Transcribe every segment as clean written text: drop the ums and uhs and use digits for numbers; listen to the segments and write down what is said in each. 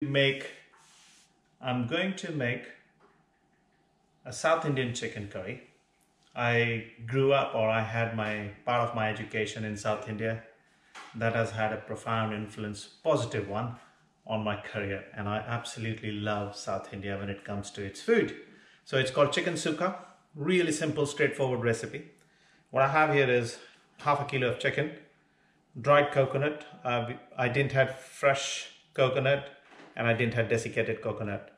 make I'm going to make a South Indian chicken curry. I grew up, or I had my part of my education in South India. That has had a profound influence, positive one, on my career, and I absolutely love South India when it comes to its food. So it's called chicken sukka. Really simple, straightforward recipe. What I have here is half a kilo of chicken, dried coconut. I didn't have fresh coconut, and I didn't have desiccated coconut.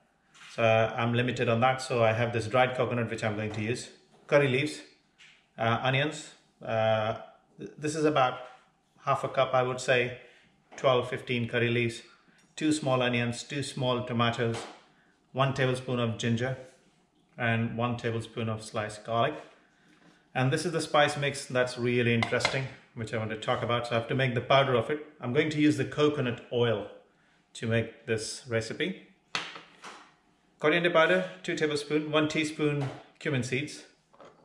So I'm limited on that. So I have this dried coconut which I'm going to use. Curry leaves, onions. This is about half a cup, I would say, 12-15 curry leaves, 2 small onions, 2 small tomatoes, 1 tablespoon of ginger, and 1 tablespoon of sliced garlic. And this is the spice mix that's really interesting, which I want to talk about. So I have to make the powder of it. I'm going to use the coconut oil to make this recipe. Coriander powder, 2 tablespoons, 1 teaspoon cumin seeds,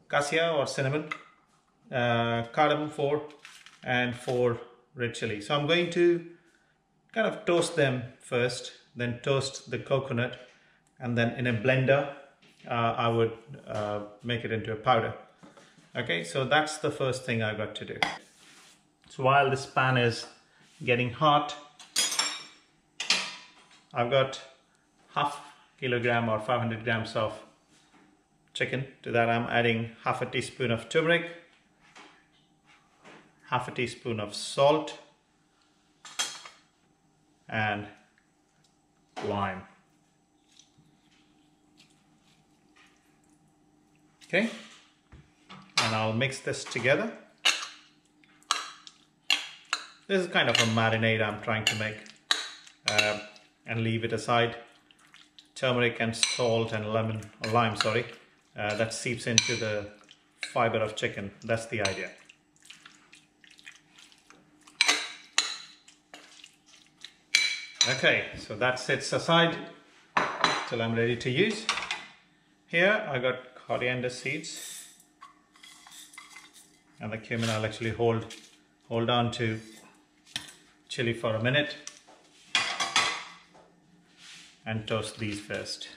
cassia or cinnamon, cardamom 4, and 4 red chili. So I'm going to kind of toast them first, then toast the coconut, and then in a blender I would make it into a powder. Okay, so that's the first thing I got to do. So while this pan is getting hot, I've got half kilogram or 500 grams of chicken. To that I'm adding half a teaspoon of turmeric, half a teaspoon of salt, and lime. Okay, and I'll mix this together. This is kind of a marinade I'm trying to make, and leave it aside. Turmeric and salt and lime, that seeps into the fiber of chicken. That's the idea. Okay, so that sits aside till I'm ready to use. Here I got coriander seeds, and the cumin. I'll actually hold on to chili for a minute and toast these first.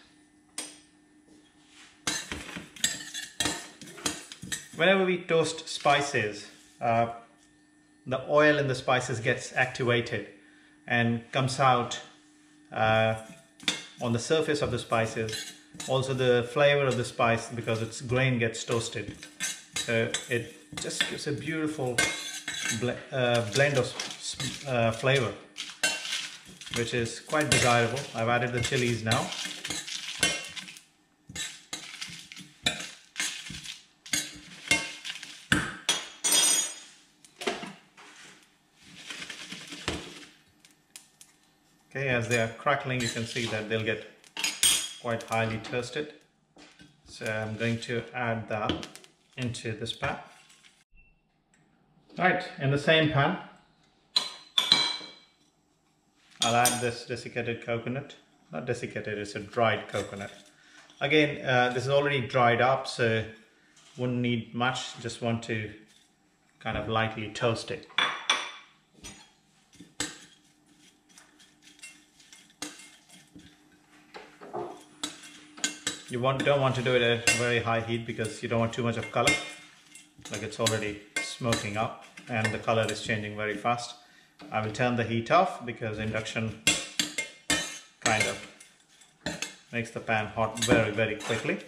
Whenever we toast spices, the oil in the spices gets activated and comes out on the surface of the spices. Also the flavor of the spice, because its grain gets toasted. So it just gives a beautiful blend of flavor, which is quite desirable. I've added the chilies now. Okay, as they are crackling, you can see that they'll get quite highly toasted. So I'm going to add that into this pan. Right, in the same pan, I'll add this desiccated coconut. Not desiccated, it's a dried coconut. Again, this is already dried up, so wouldn't need much. Just want to kind of lightly toast it. You don't want to do it at very high heat, because you don't want too much of color. Like, it's already smoking up and the color is changing very fast. I will turn the heat off, because induction kind of makes the pan hot very, very quickly.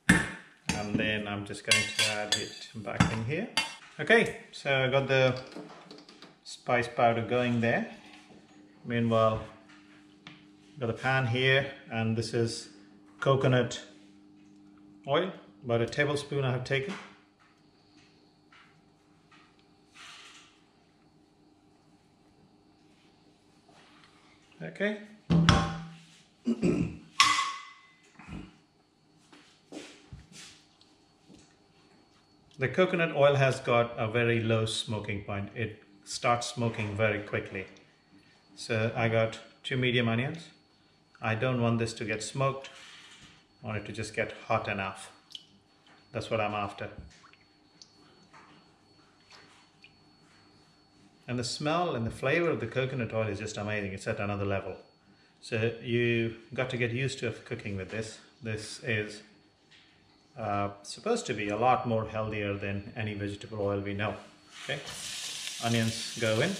And then I'm just going to add it back in here. Okay, so I got the spice powder going there. Meanwhile, got the pan here, and this is coconut oil, about a tablespoon I have taken. Okay. The coconut oil has got a very low smoking point. It starts smoking very quickly. So I got 2 medium onions. I don't want this to get smoked. I want it to just get hot enough. That's what I'm after. And the smell and the flavor of the coconut oil is just amazing. It's at another level. So you got to get used to cooking with this. This is supposed to be a lot more healthier than any vegetable oil we know. Okay, onions go in.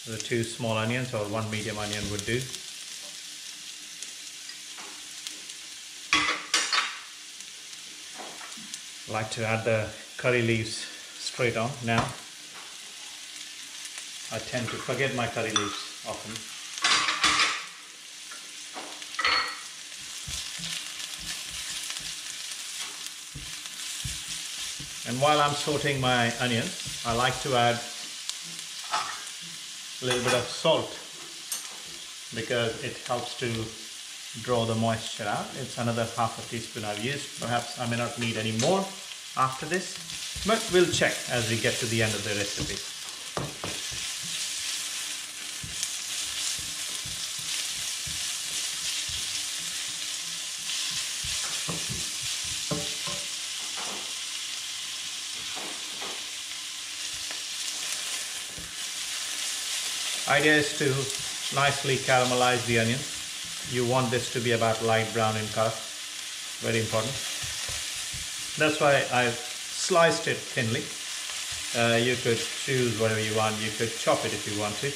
The 2 small onions or 1 medium onion would do. I like to add the curry leaves straight on now. I tend to forget my curry leaves often. And while I'm sauteing my onions, I like to add a little bit of salt because it helps to draw the moisture out. It's another ½ teaspoon I've used. Perhaps I may not need any more after this, but we'll check as we get to the end of the recipe. Idea is to nicely caramelize the onion. You want this to be about light brown in color. Very important. That's why I've sliced it thinly. You could choose whatever you want. You could chop it if you want to.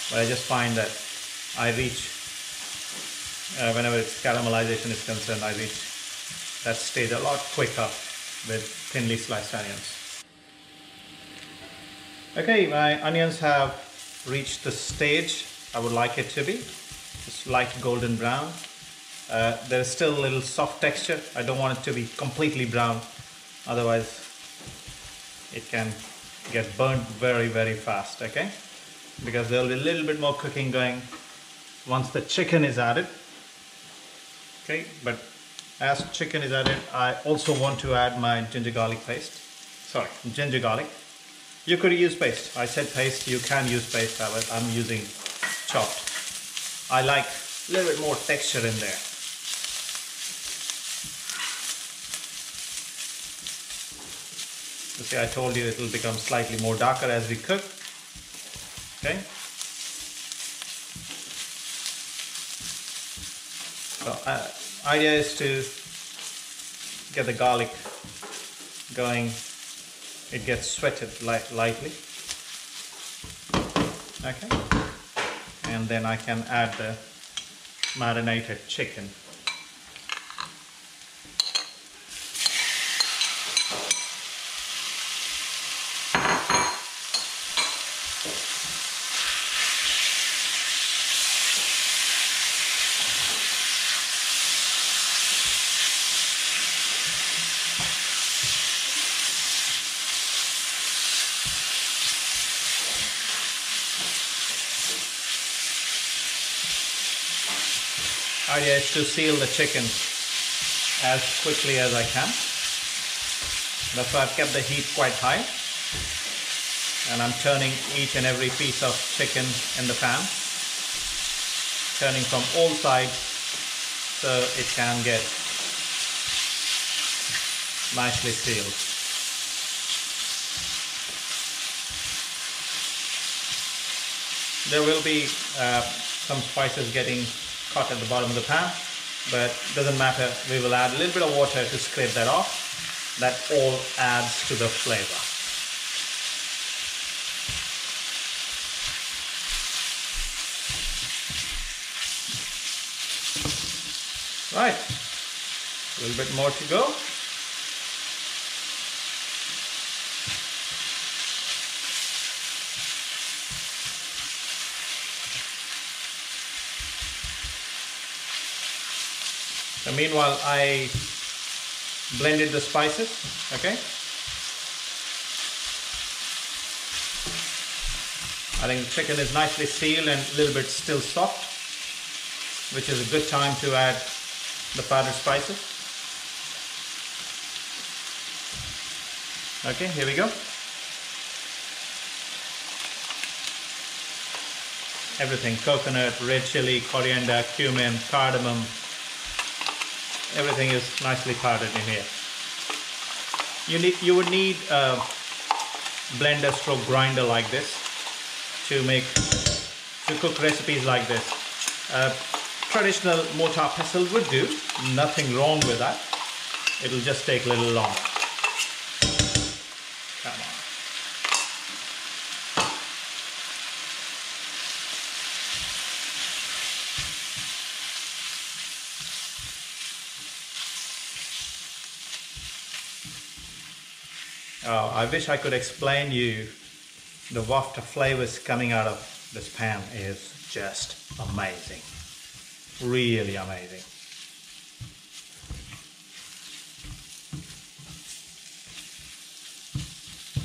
But I just find that I reach, whenever it's caramelization is concerned, I reach that stage a lot quicker with thinly sliced onions. Okay, my onions have reached the stage I would like it to be. It's light golden brown. There is still a little soft texture. I don't want it to be completely brown, otherwise it can get burnt very fast, okay? Because there will be a little bit more cooking going once the chicken is added. Okay, but as chicken is added, I also want to add my ginger garlic paste. Sorry, ginger garlic. You could use paste. I said paste, you can use paste. I'm using chopped. I like a little bit more texture in there. You see, I told you it will become slightly more darker as we cook. Okay. So idea is to get the garlic going. It gets sweated lightly. Okay. And then I can add the marinated chicken. Idea is to seal the chicken as quickly as I can. That's why I've kept the heat quite high. And I'm turning each and every piece of chicken in the pan. Turning from all sides so it can get nicely sealed. There will be some spices getting caught at the bottom of the pan, but doesn't matter. We will add a little bit of water to scrape that off. That all adds to the flavor. Right, a little bit more to go. So meanwhile, I blended the spices, okay? I think the chicken is nicely sealed and a little bit still soft, which is a good time to add the powdered spices. Okay, here we go. Everything: coconut, red chili, coriander, cumin, cardamom. Everything is nicely powdered in here. You would need a blender stroke grinder like this to cook recipes like this. traditional mortar pestle would do. Nothing wrong with that. It'll just take a little longer. Come on. Oh, I wish I could explain you the waft of flavors coming out of this pan is just amazing. Really amazing.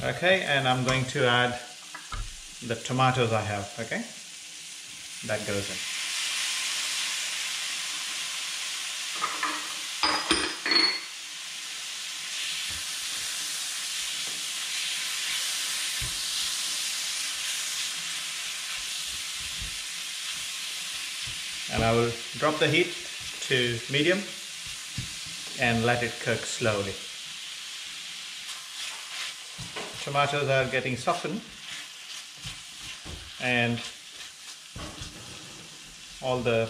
Okay, and I'm going to add the tomatoes I have, okay? That goes in. And I will drop the heat to medium and let it cook slowly. Tomatoes are getting softened and all the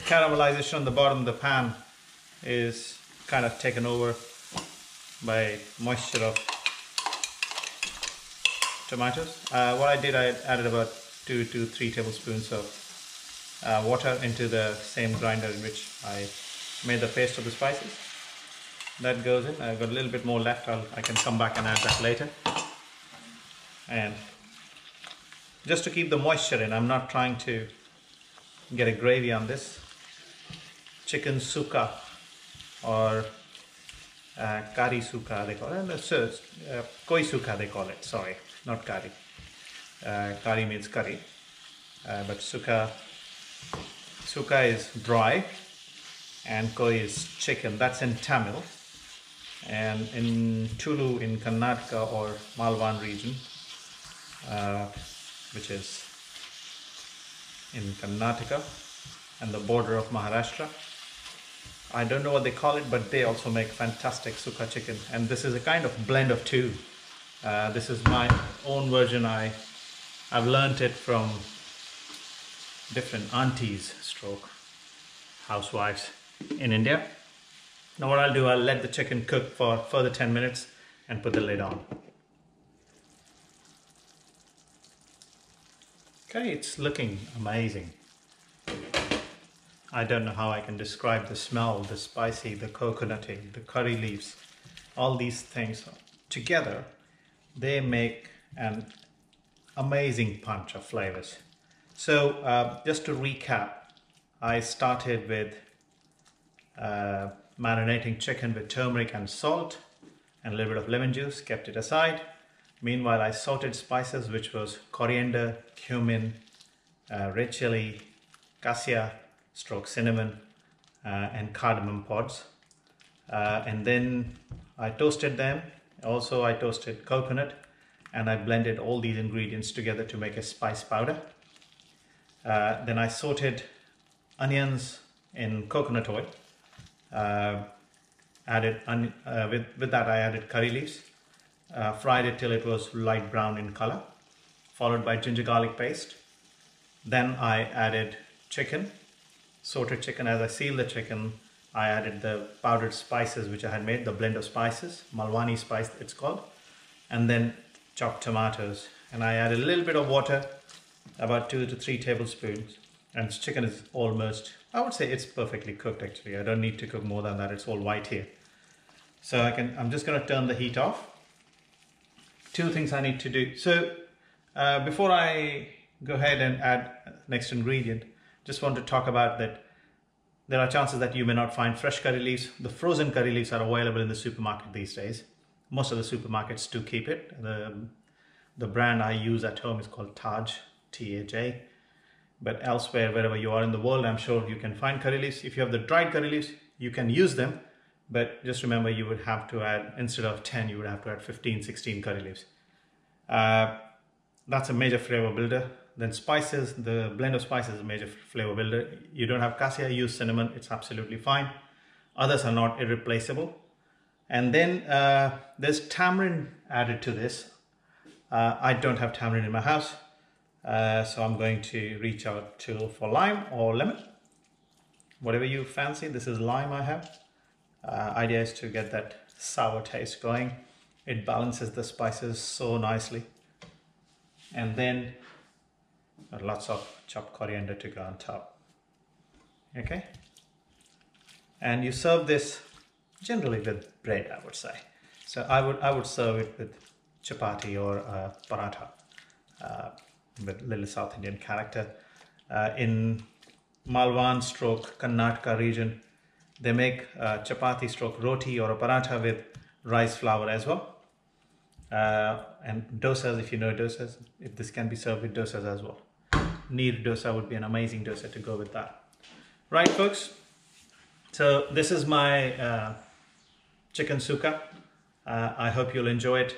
caramelization on the bottom of the pan is kind of taken over by moisture of tomatoes. What I did, I added about 2 to 3 tablespoons of water into the same grinder in which I made the paste of the spices. That goes in. I've got a little bit more left. I can come back and add that later. And just to keep the moisture in, I'm not trying to get a gravy on this. Chicken sukka or kari sukka they call it. Koi sukka they call it. Sorry, not kari. Kari means curry, but sukka is dry and koi is chicken. That's in Tamil. And in Tulu in Karnataka or Malvan region, which is in Karnataka and the border of Maharashtra. I don't know what they call it, but they also make fantastic sukka chicken. And this is a kind of blend of two. This is my own version. I've learned it from different aunties stroke housewives in India. Now what I'll do, I'll let the chicken cook for further 10 minutes and put the lid on. Okay, it's looking amazing. I don't know how I can describe the smell, the spicy, the coconutty, the curry leaves, all these things together, they make an amazing punch of flavors. So just to recap, I started with marinating chicken with turmeric and salt and a little bit of lemon juice, kept it aside. Meanwhile, I sauteed spices, which was coriander, cumin, red chili, cassia, cinnamon, and cardamom pods. And then I toasted them. Also, I toasted coconut, and I blended all these ingredients together to make a spice powder. Then I sauteed onions in coconut oil. With that, I added curry leaves. Fried it till it was light brown in color, followed by ginger garlic paste. Then I added chicken, sauteed chicken. As I sealed the chicken, I added the powdered spices which I had made, the blend of spices, Malwani spice it's called, and then chopped tomatoes. And I added a little bit of water, about 2 to 3 tablespoons. And chicken is almost, I would say it's perfectly cooked actually. I don't need to cook more than that, it's all white here. So I'm just going to turn the heat off. 2 things I need to do. So before I go ahead and add next ingredient, just want to talk about that there are chances that you may not find fresh curry leaves. The frozen curry leaves are available in the supermarket these days. Most of the supermarkets do keep it. The brand I use at home is called Taj, T-A-J. But elsewhere, wherever you are in the world, I'm sure you can find curry leaves. If you have the dried curry leaves, you can use them. But just remember, you would have to add, instead of 10, you would have to add 15, 16 curry leaves. That's a major flavor builder. Then spices, the blend of spices is a major flavor builder. You don't have cassia, use cinnamon, it's absolutely fine. Others are not irreplaceable. And then there's tamarind added to this. I don't have tamarind in my house. So I'm going to reach out for lime or lemon, whatever you fancy. This is lime I have. Idea is to get that sour taste going. It balances the spices so nicely. And then lots of chopped coriander to go on top. Okay. And you serve this generally with bread, I would say. So I would serve it with chapati or paratha, with little South Indian character. In Malwan stroke Karnataka region, they make chapati stroke roti or a paratha with rice flour as well. And dosas, if you know dosas, if this can be served with dosas as well. Neer dosa would be an amazing dosa to go with that. Right, folks? So this is my chicken sukka. I hope you'll enjoy it.